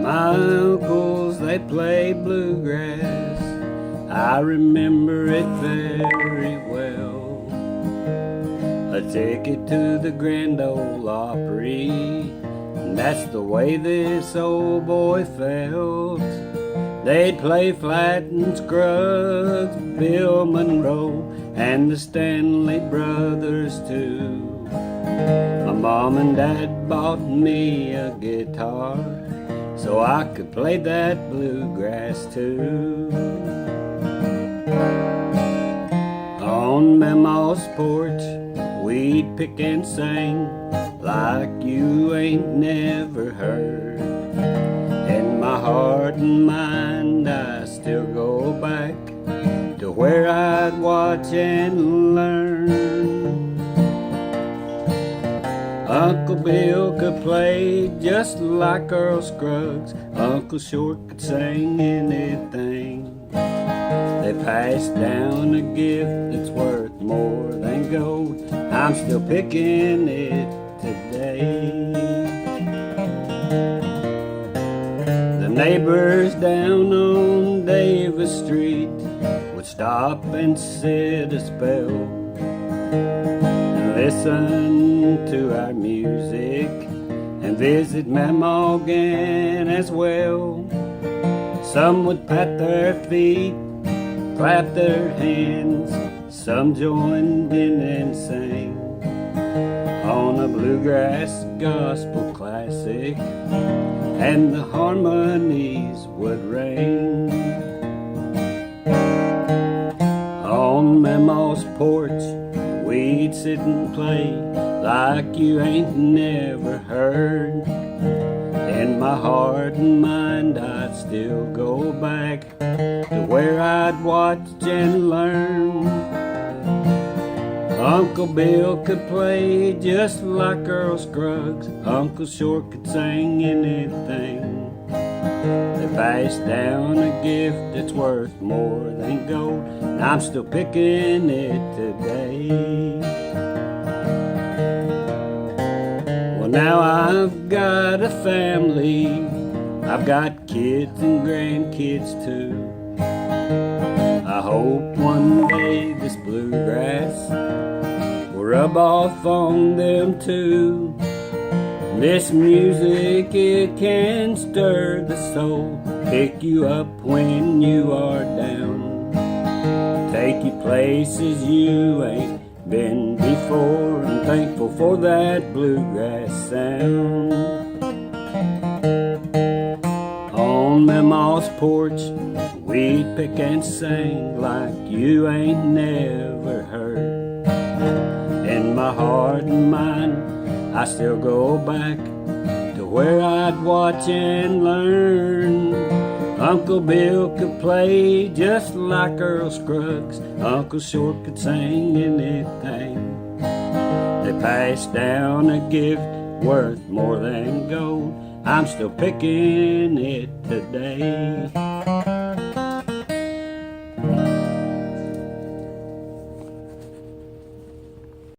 My uncles, they played bluegrass. I remember it very well. A ticket to the Grand Ole Opry, and that's the way this old boy felt. They'd play Flatt and Scruggs, Bill Monroe, and the Stanley Brothers too. My mom and dad bought me a guitar so I could play that bluegrass too. On Mama's porch, we'd pick and sing like you ain't never heard. In my heart and mind, I still go back to where I'd watch and learn. Uncle Bill could play just like Earl Scruggs. Uncle Short could sing anything. They passed down a gift that's worth more than gold. I'm still picking it today. The neighbors down on Davis Street would stop and sit a spell and listen to our music and visit Mama Gann as well. Some would pat their feet, clap their hands, some joined in and sang on a bluegrass gospel classic, and the harmonies would ring. On Mama's porch, we'd sit and play like you ain't never heard. In my heart and mind, I'd still go back to where I'd watch and learn. Uncle Bill could play just like Earl Scruggs. Uncle Short could sing anything. They passed down a gift that's worth more than gold, and I'm still picking it today. Well, now I've got a family. I've got kids and grandkids too. I hope one day this bluegrass will rub off on them too. This music, it can stir the soul, pick you up when you are down, take you places you ain't been before. I'm thankful for that bluegrass sound. On Mama's porch, we'd pick and sing like you ain't never heard. In my heart and mind, I still go back to where I'd watch and learn. Uncle Bill could play just like Earl Scruggs. Uncle Short could sing anything. They passed down a gift worth more than gold. I'm still picking it today.